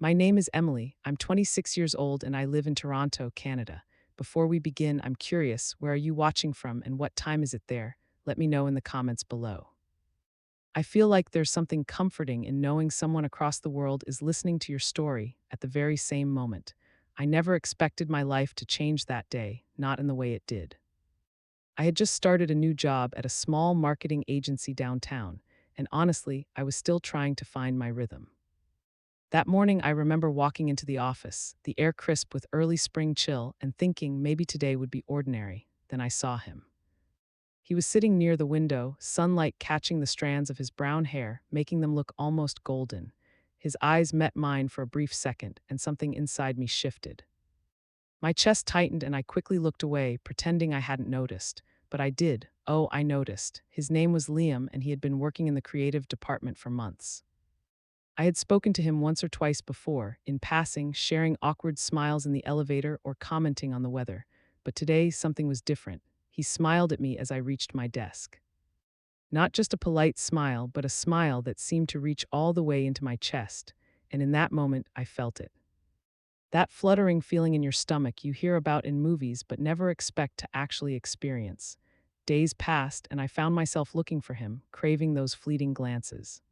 My name is Emily. I'm 26 years old and I live in Toronto, Canada. Before we begin, I'm curious, where are you watching from and what time is it there? Let me know in the comments below. I feel like there's something comforting in knowing someone across the world is listening to your story at the very same moment. I never expected my life to change that day, not in the way it did. I had just started a new job at a small marketing agency downtown, and honestly, I was still trying to find my rhythm. That morning, I remember walking into the office, the air crisp with early spring chill, and thinking maybe today would be ordinary. Then I saw him. He was sitting near the window, sunlight catching the strands of his brown hair, making them look almost golden. His eyes met mine for a brief second, and something inside me shifted. My chest tightened, and I quickly looked away, pretending I hadn't noticed. But I did. Oh, I noticed. His name was Liam, and he had been working in the creative department for months. I had spoken to him once or twice before, in passing, sharing awkward smiles in the elevator or commenting on the weather. But today, something was different. He smiled at me as I reached my desk. Not just a polite smile, but a smile that seemed to reach all the way into my chest, and in that moment, I felt it. That fluttering feeling in your stomach you hear about in movies but never expect to actually experience. Days passed, and I found myself looking for him, craving those fleeting glances.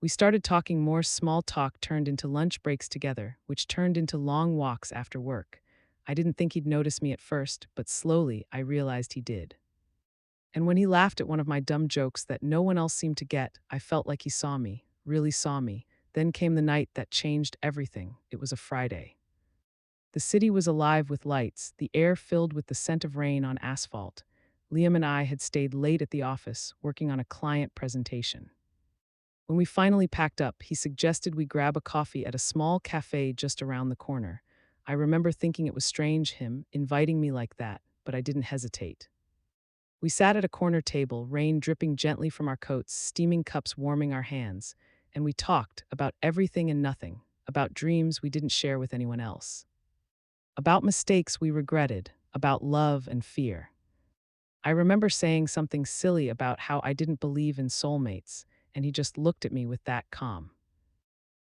We started talking more. Small talk turned into lunch breaks together, which turned into long walks after work. I didn't think he'd notice me at first, but slowly I realized he did. And when he laughed at one of my dumb jokes that no one else seemed to get, I felt like he saw me, really saw me. Then came the night that changed everything. It was a Friday. The city was alive with lights, the air filled with the scent of rain on asphalt. Liam and I had stayed late at the office, working on a client presentation. When we finally packed up, he suggested we grab a coffee at a small cafe just around the corner. I remember thinking it was strange, him inviting me like that, but I didn't hesitate. We sat at a corner table, rain dripping gently from our coats, steaming cups warming our hands, and we talked about everything and nothing, about dreams we didn't share with anyone else, about mistakes we regretted, about love and fear. I remember saying something silly about how I didn't believe in soulmates, and he just looked at me with that calm,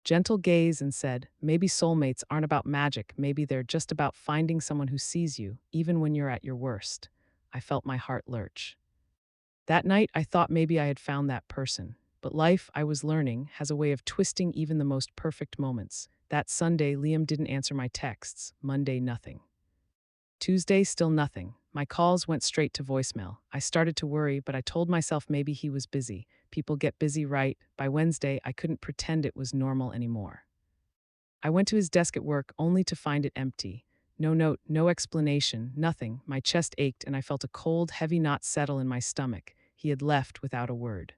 gentle gaze and said, maybe soulmates aren't about magic, maybe they're just about finding someone who sees you, even when you're at your worst. I felt my heart lurch. That night, I thought maybe I had found that person. But life, I was learning, has a way of twisting even the most perfect moments. That Sunday, Liam didn't answer my texts. Monday, nothing. Tuesday, still nothing. My calls went straight to voicemail. I started to worry, but I told myself maybe he was busy. People get busy, right? By Wednesday, I couldn't pretend it was normal anymore. I went to his desk at work only to find it empty. No note, no explanation, nothing. My chest ached and I felt a cold, heavy knot settle in my stomach. He had left without a word.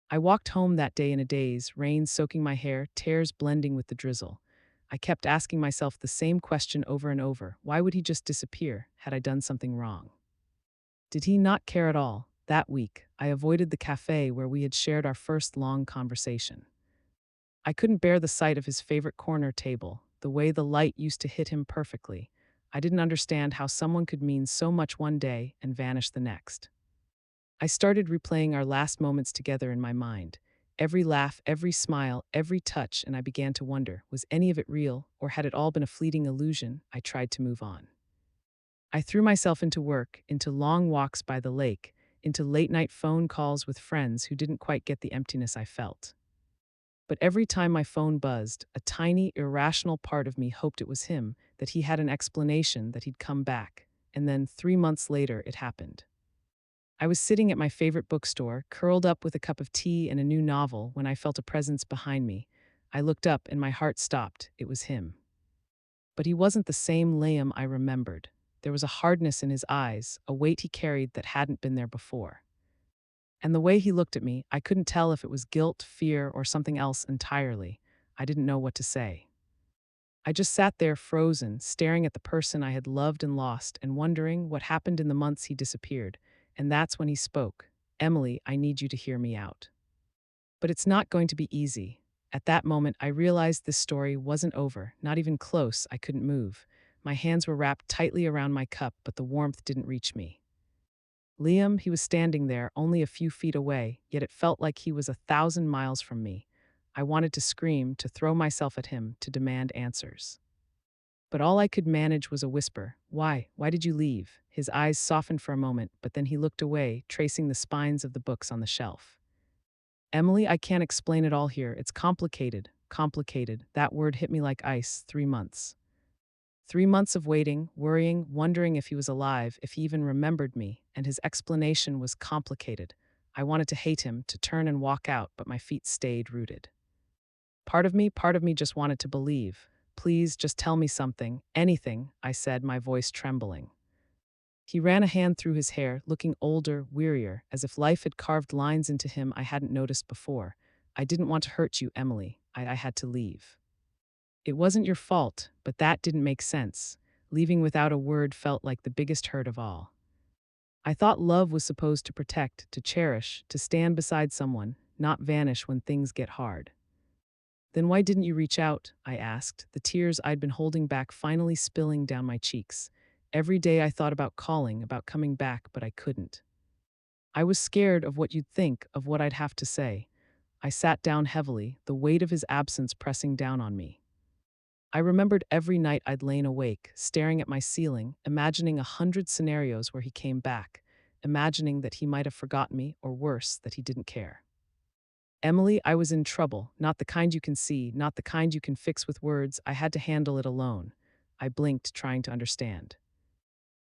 I walked home that day in a daze, rain soaking my hair, tears blending with the drizzle. I kept asking myself the same question over and over. Why would he just disappear? Had I done something wrong? Did he not care at all? That week, I avoided the cafe where we had shared our first long conversation. I couldn't bear the sight of his favorite corner table, the way the light used to hit him perfectly. I didn't understand how someone could mean so much one day and vanish the next. I started replaying our last moments together in my mind. Every laugh, every smile, every touch, and I began to wonder, was any of it real, or had it all been a fleeting illusion? I tried to move on. I threw myself into work, into long walks by the lake, into late-night phone calls with friends who didn't quite get the emptiness I felt. But every time my phone buzzed, a tiny, irrational part of me hoped it was him, that he had an explanation, that he'd come back. And then, 3 months later, it happened. I was sitting at my favorite bookstore, curled up with a cup of tea and a new novel, when I felt a presence behind me. I looked up and my heart stopped. It was him. But he wasn't the same Liam I remembered. There was a hardness in his eyes, a weight he carried that hadn't been there before. And the way he looked at me, I couldn't tell if it was guilt, fear, or something else entirely. I didn't know what to say. I just sat there frozen, staring at the person I had loved and lost, and wondering what happened in the months he disappeared. And that's when he spoke. Emily, I need you to hear me out. But it's not going to be easy. At that moment, I realized this story wasn't over, not even close. I couldn't move. My hands were wrapped tightly around my cup, but the warmth didn't reach me. Liam, he was standing there, only a few feet away, yet it felt like he was 1,000 miles from me. I wanted to scream, to throw myself at him, to demand answers. But all I could manage was a whisper. Why? Why did you leave? His eyes softened for a moment, but then he looked away, tracing the spines of the books on the shelf. Emily, I can't explain it all here. It's complicated. Complicated. That word hit me like ice. 3 months. 3 months of waiting, worrying, wondering if he was alive, if he even remembered me, and his explanation was complicated. I wanted to hate him, to turn and walk out, but my feet stayed rooted. Part of me just wanted to believe. Please, just tell me something, anything, I said, my voice trembling. He ran a hand through his hair, looking older, wearier, as if life had carved lines into him I hadn't noticed before. I didn't want to hurt you, Emily. I had to leave. It wasn't your fault, but that didn't make sense. Leaving without a word felt like the biggest hurt of all. I thought love was supposed to protect, to cherish, to stand beside someone, not vanish when things get hard. Then why didn't you reach out? I asked, the tears I'd been holding back finally spilling down my cheeks. Every day I thought about calling, about coming back, but I couldn't. I was scared of what you'd think, of what I'd have to say. I sat down heavily, the weight of his absence pressing down on me. I remembered every night I'd lain awake, staring at my ceiling, imagining 100 scenarios where he came back, imagining that he might have forgotten me, or worse, that he didn't care. Emily, I was in trouble, not the kind you can see, not the kind you can fix with words. I had to handle it alone. I blinked, trying to understand.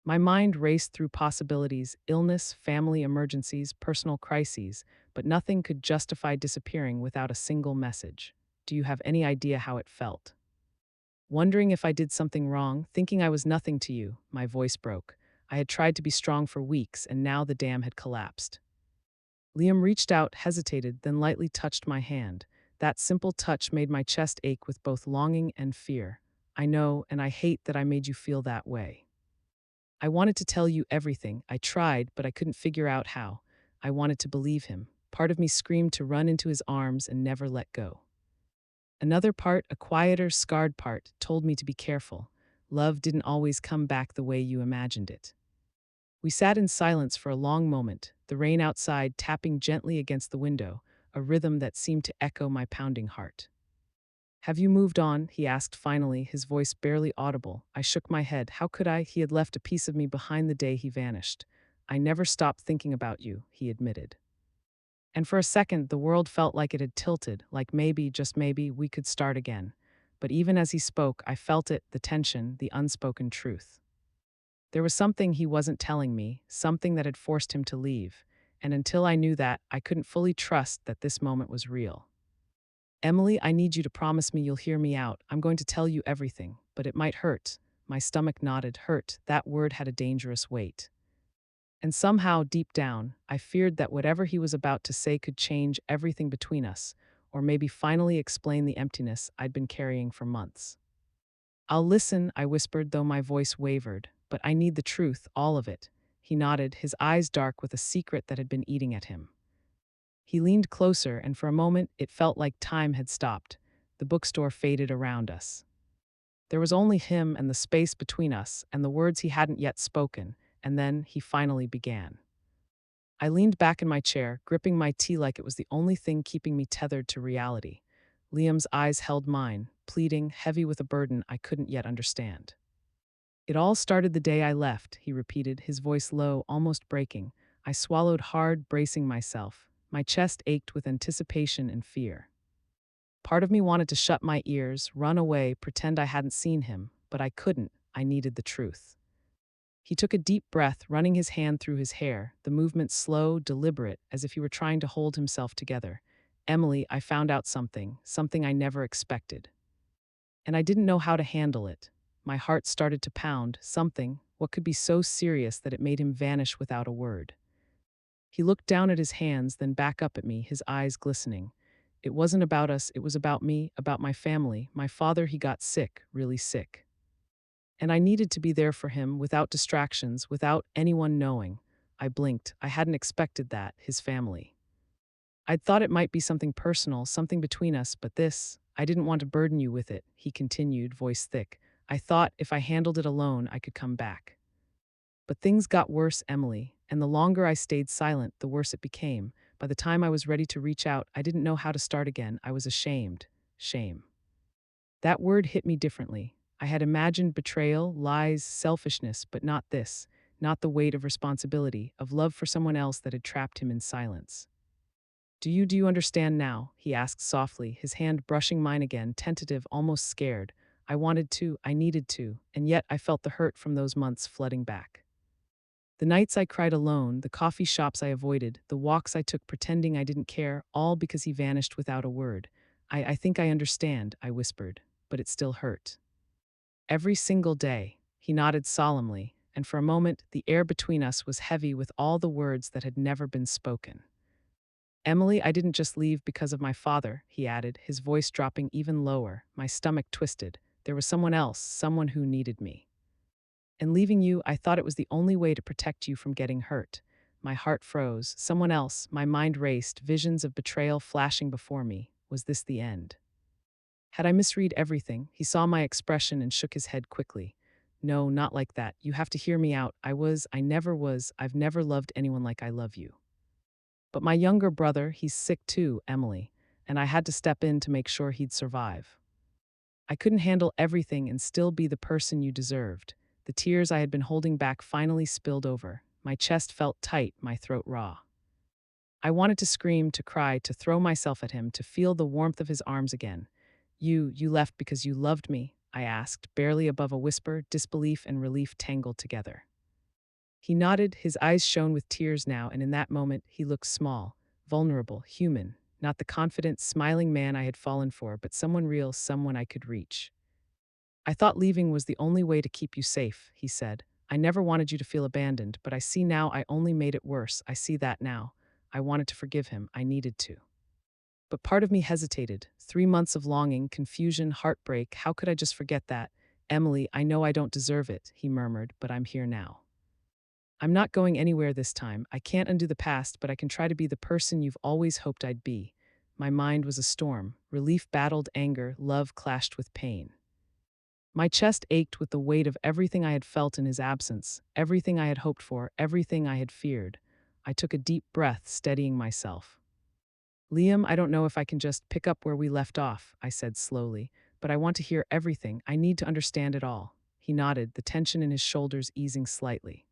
My mind raced through possibilities, illness, family emergencies, personal crises, but nothing could justify disappearing without a single message. Do you have any idea how it felt? Wondering if I did something wrong, thinking I was nothing to you, my voice broke. I had tried to be strong for weeks, and now the dam had collapsed. Liam reached out, hesitated, then lightly touched my hand. That simple touch made my chest ache with both longing and fear. I know, and I hate that I made you feel that way. I wanted to tell you everything. I tried, but I couldn't figure out how. I wanted to believe him. Part of me screamed to run into his arms and never let go. Another part, a quieter, scarred part, told me to be careful. Love didn't always come back the way you imagined it. We sat in silence for a long moment, the rain outside tapping gently against the window, a rhythm that seemed to echo my pounding heart. Have you moved on? He asked finally, his voice barely audible. I shook my head. How could I? He had left a piece of me behind the day he vanished. I never stopped thinking about you, he admitted. And for a second, the world felt like it had tilted, like maybe, just maybe, we could start again. But even as he spoke, I felt it, the tension, the unspoken truth. There was something he wasn't telling me, something that had forced him to leave. And until I knew that, I couldn't fully trust that this moment was real. Emily, I need you to promise me you'll hear me out. I'm going to tell you everything, but it might hurt. My stomach nodded. Hurt. That word had a dangerous weight. And somehow, deep down, I feared that whatever he was about to say could change everything between us, or maybe finally explain the emptiness I'd been carrying for months. I'll listen, I whispered, though my voice wavered, but I need the truth, all of it. He nodded, his eyes dark with a secret that had been eating at him. He leaned closer, and for a moment it felt like time had stopped. The bookstore faded around us. There was only him and the space between us, and the words he hadn't yet spoken, and then he finally began. I leaned back in my chair, gripping my tea like it was the only thing keeping me tethered to reality. Liam's eyes held mine, pleading, heavy with a burden I couldn't yet understand. It all started the day I left, he repeated, his voice low, almost breaking. I swallowed hard, bracing myself. My chest ached with anticipation and fear. Part of me wanted to shut my ears, run away, pretend I hadn't seen him, but I couldn't. I needed the truth. He took a deep breath, running his hand through his hair, the movement slow, deliberate, as if he were trying to hold himself together. Emily, I found out something I never expected. And I didn't know how to handle it. My heart started to pound, what could be so serious that it made him vanish without a word. He looked down at his hands, then back up at me, his eyes glistening. It wasn't about us, it was about me, about my family. My father, he got sick, really sick. And I needed to be there for him, without distractions, without anyone knowing. I blinked. I hadn't expected that, his family. I'd thought it might be something personal, something between us, but this, I didn't want to burden you with it, he continued, voice thick. I thought if I handled it alone, I could come back. But things got worse, Emily, and the longer I stayed silent, the worse it became. By the time I was ready to reach out, I didn't know how to start again. I was ashamed. Shame. That word hit me differently. I had imagined betrayal, lies, selfishness, but not this, not the weight of responsibility, of love for someone else that had trapped him in silence. Do you understand now? He asked softly, his hand brushing mine again, tentative, almost scared. I wanted to, I needed to, and yet I felt the hurt from those months flooding back. The nights I cried alone, the coffee shops I avoided, the walks I took pretending I didn't care, all because he vanished without a word. I think I understand, I whispered, but it still hurt. Every single day, he nodded solemnly, and for a moment the air between us was heavy with all the words that had never been spoken. Emily, I didn't just leave because of my father, he added, his voice dropping even lower. My stomach twisted. There was someone else, someone who needed me. And leaving you, I thought it was the only way to protect you from getting hurt. My heart froze. Someone else, my mind raced, visions of betrayal flashing before me. Was this the end? Had I misread everything? He saw my expression and shook his head quickly. No, not like that. You have to hear me out. I never was, I've never loved anyone like I love you. But my younger brother, he's sick too, Emily, and I had to step in to make sure he'd survive. I couldn't handle everything and still be the person you deserved. The tears I had been holding back finally spilled over. My chest felt tight, my throat raw. I wanted to scream, to cry, to throw myself at him, to feel the warmth of his arms again. You left because you loved me, I asked, barely above a whisper, disbelief and relief tangled together. He nodded, his eyes shone with tears now, and in that moment he looked small, vulnerable, human, not the confident, smiling man I had fallen for, but someone real, someone I could reach. I thought leaving was the only way to keep you safe, he said. I never wanted you to feel abandoned, but I see now I only made it worse. I see that now. I wanted to forgive him. I needed to. But part of me hesitated. 3 months of longing, confusion, heartbreak. How could I just forget that? Emily, I know I don't deserve it, he murmured, but I'm here now. I'm not going anywhere this time. I can't undo the past, but I can try to be the person you've always hoped I'd be. My mind was a storm. Relief battled anger, love clashed with pain. My chest ached with the weight of everything I had felt in his absence, everything I had hoped for, everything I had feared. I took a deep breath, steadying myself. Liam, I don't know if I can just pick up where we left off, I said slowly, but I want to hear everything. I need to understand it all. He nodded, the tension in his shoulders easing slightly.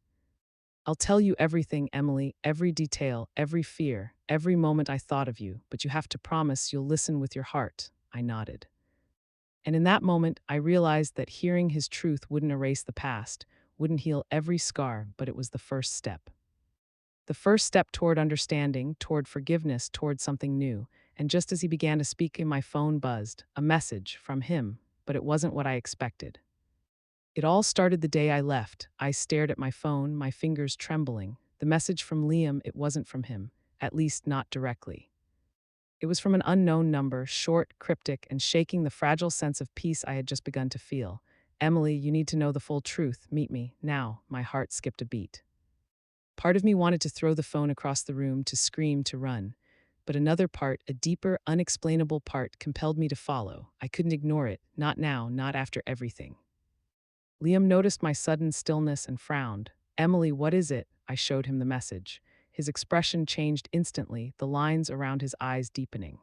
I'll tell you everything, Emily, every detail, every fear, every moment I thought of you, but you have to promise you'll listen with your heart. I nodded. And in that moment, I realized that hearing his truth wouldn't erase the past, wouldn't heal every scar, but it was the first step. The first step toward understanding, toward forgiveness, toward something new. And just as he began to speak, my phone buzzed, a message from him, but it wasn't what I expected. It all started the day I left. I stared at my phone, my fingers trembling. The message from Liam, it wasn't from him, at least not directly. It was from an unknown number, short, cryptic, and shaking the fragile sense of peace I had just begun to feel. Emily, you need to know the full truth. Meet me, now. My heart skipped a beat. Part of me wanted to throw the phone across the room, to scream, to run. But another part, a deeper, unexplainable part, compelled me to follow. I couldn't ignore it, not now, not after everything. Liam noticed my sudden stillness and frowned. Emily, what is it? I showed him the message. His expression changed instantly, the lines around his eyes deepening.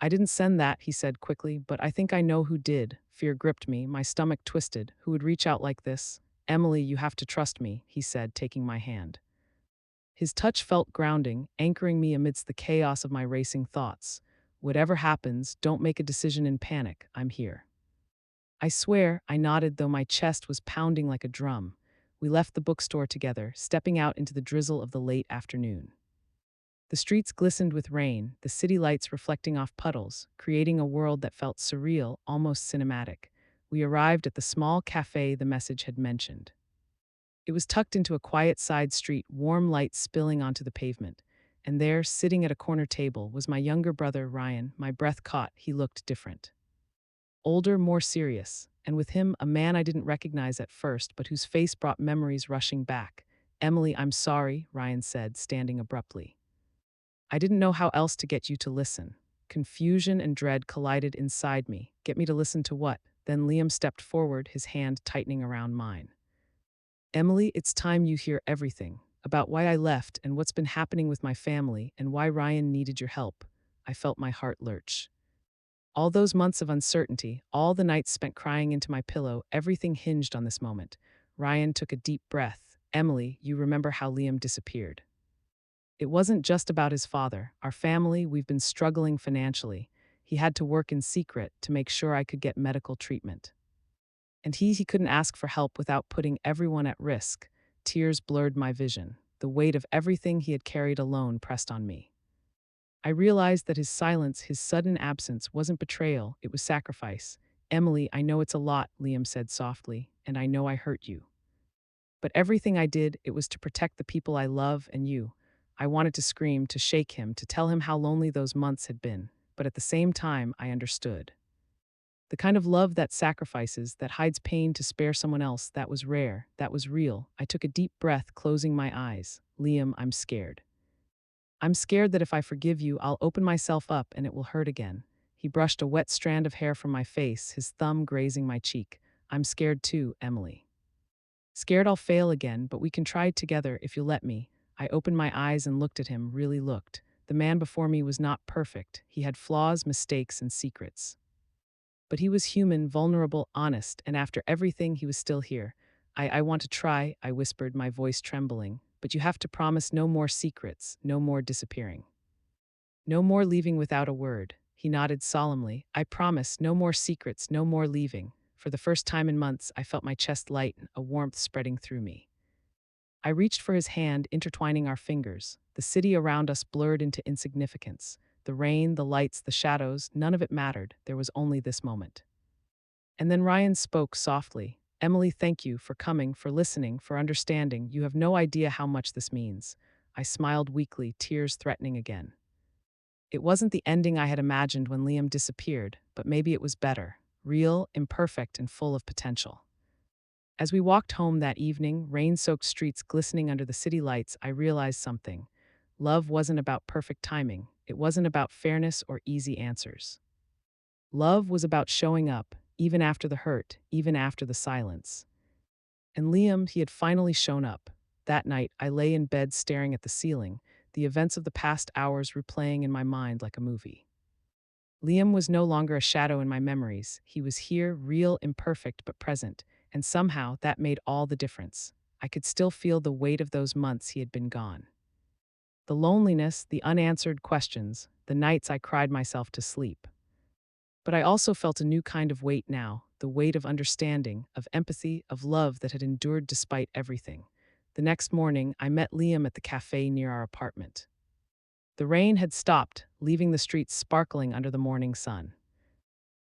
I didn't send that, he said quickly, but I think I know who did. Fear gripped me, my stomach twisted. Who would reach out like this? Emily, you have to trust me, he said, taking my hand. His touch felt grounding, anchoring me amidst the chaos of my racing thoughts. Whatever happens, don't make a decision in panic. I'm here. I swear, I nodded, though my chest was pounding like a drum. We left the bookstore together, stepping out into the drizzle of the late afternoon. The streets glistened with rain, the city lights reflecting off puddles, creating a world that felt surreal, almost cinematic. We arrived at the small cafe the message had mentioned. It was tucked into a quiet side street, warm light spilling onto the pavement. And there, sitting at a corner table, was my younger brother, Ryan. My breath caught. He looked different. Older, more serious, and with him, a man I didn't recognize at first, but whose face brought memories rushing back. Emily, I'm sorry, Ryan said, standing abruptly. I didn't know how else to get you to listen. Confusion and dread collided inside me. Get me to listen to what? Then Liam stepped forward, his hand tightening around mine. Emily, it's time you hear everything. about why I left and what's been happening with my family and why Ryan needed your help. I felt my heart lurch. All those months of uncertainty, all the nights spent crying into my pillow, everything hinged on this moment. Ryan took a deep breath. Emily, you remember how Liam disappeared. It wasn't just about his father. Our family, we've been struggling financially. He had to work in secret to make sure I could get medical treatment. And he couldn't ask for help without putting everyone at risk. Tears blurred my vision. The weight of everything he had carried alone pressed on me. I realized that his silence, his sudden absence, wasn't betrayal, it was sacrifice. Emily, I know it's a lot, Liam said softly, and I know I hurt you. But everything I did, it was to protect the people I love and you. I wanted to scream, to shake him, to tell him how lonely those months had been. But at the same time, I understood. The kind of love that sacrifices, that hides pain to spare someone else, that was rare, that was real. I took a deep breath, closing my eyes. Liam, I'm scared. I'm scared that if I forgive you, I'll open myself up and it will hurt again. He brushed a wet strand of hair from my face, his thumb grazing my cheek. I'm scared too, Emily. Scared I'll fail again, but we can try together if you'll let me. I opened my eyes and looked at him, really looked. The man before me was not perfect. He had flaws, mistakes, and secrets. But he was human, vulnerable, honest, and after everything, he was still here. I want to try, I whispered, my voice trembling. But you have to promise no more secrets, no more disappearing. No more leaving without a word. He nodded solemnly. I promise, no more secrets, no more leaving. For the first time in months, I felt my chest lighten, a warmth spreading through me. I reached for his hand, intertwining our fingers. The city around us blurred into insignificance. The rain, the lights, the shadows, none of it mattered. There was only this moment. And then Ryan spoke softly. Emily, thank you for coming, for listening, for understanding. You have no idea how much this means. I smiled weakly, tears threatening again. It wasn't the ending I had imagined when Liam disappeared, but maybe it was better. Real, imperfect, and full of potential. As we walked home that evening, rain-soaked streets glistening under the city lights, I realized something. Love wasn't about perfect timing. It wasn't about fairness or easy answers. Love was about showing up, even after the hurt, even after the silence. And Liam, he had finally shown up. That night, I lay in bed staring at the ceiling, the events of the past hours replaying in my mind like a movie. Liam was no longer a shadow in my memories. He was here, real, imperfect, but present, and somehow that made all the difference. I could still feel the weight of those months he had been gone. The loneliness, the unanswered questions, the nights I cried myself to sleep. But I also felt a new kind of weight now, the weight of understanding, of empathy, of love that had endured despite everything. The next morning, I met Liam at the cafe near our apartment. The rain had stopped, leaving the streets sparkling under the morning sun.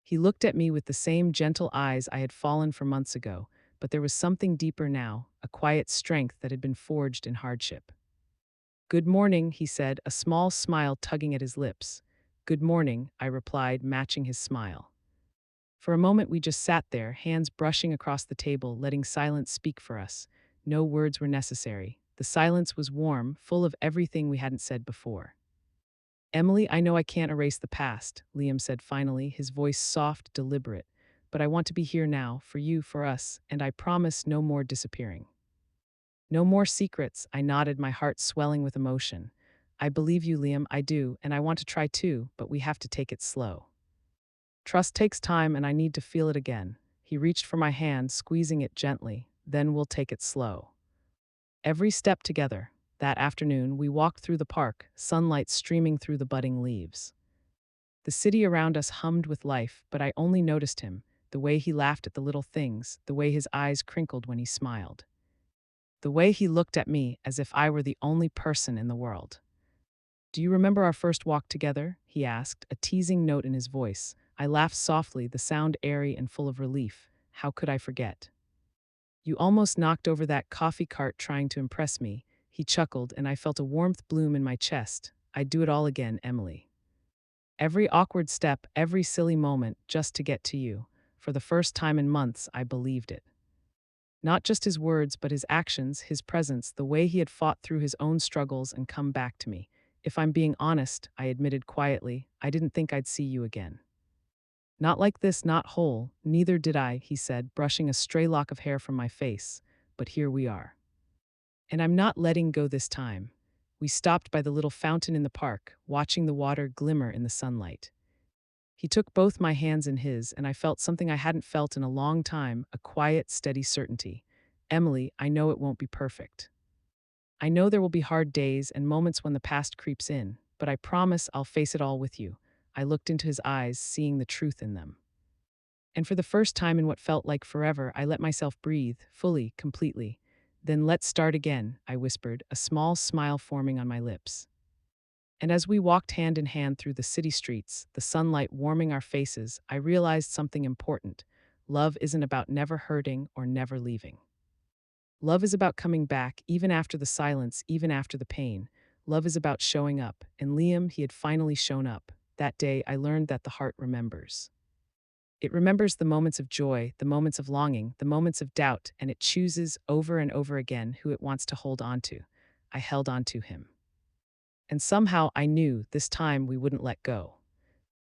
He looked at me with the same gentle eyes I had fallen for months ago, but there was something deeper now, a quiet strength that had been forged in hardship. Good morning, he said, a small smile tugging at his lips. Good morning, I replied, matching his smile. For a moment we just sat there, hands brushing across the table, letting silence speak for us. No words were necessary. The silence was warm, full of everything we hadn't said before. Emily, I know I can't erase the past, Liam said finally, his voice soft, deliberate. But I want to be here now, for you, for us, and I promise no more disappearing. No more secrets, I nodded, my heart swelling with emotion. I believe you, Liam, I do, and I want to try too, but we have to take it slow. Trust takes time and I need to feel it again. He reached for my hand, squeezing it gently. Then we'll take it slow. Every step together. That afternoon, we walked through the park, sunlight streaming through the budding leaves. The city around us hummed with life, but I only noticed him, the way he laughed at the little things, the way his eyes crinkled when he smiled. The way he looked at me as if I were the only person in the world. Do you remember our first walk together? He asked, a teasing note in his voice. I laughed softly, the sound airy and full of relief. How could I forget? You almost knocked over that coffee cart trying to impress me. He chuckled, and I felt a warmth bloom in my chest. I'd do it all again, Emily. Every awkward step, every silly moment, just to get to you. For the first time in months, I believed it. Not just his words, but his actions, his presence, the way he had fought through his own struggles and come back to me. If I'm being honest, I admitted quietly, I didn't think I'd see you again. Not like this, not whole, neither did I, he said, brushing a stray lock of hair from my face. But here we are. And I'm not letting go this time. We stopped by the little fountain in the park, watching the water glimmer in the sunlight. He took both my hands in his, and I felt something I hadn't felt in a long time, a quiet, steady certainty. Emily, I know it won't be perfect. I know there will be hard days and moments when the past creeps in, but I promise I'll face it all with you. I looked into his eyes, seeing the truth in them. And for the first time in what felt like forever, I let myself breathe, fully, completely. Then let's start again, I whispered, a small smile forming on my lips. And as we walked hand in hand through the city streets, the sunlight warming our faces, I realized something important. Love isn't about never hurting or never leaving. Love is about coming back, even after the silence, even after the pain. Love is about showing up. And Liam, he had finally shown up. That day, I learned that the heart remembers. It remembers the moments of joy, the moments of longing, the moments of doubt, and it chooses over and over again who it wants to hold on to. I held on to him. And somehow I knew this time we wouldn't let go.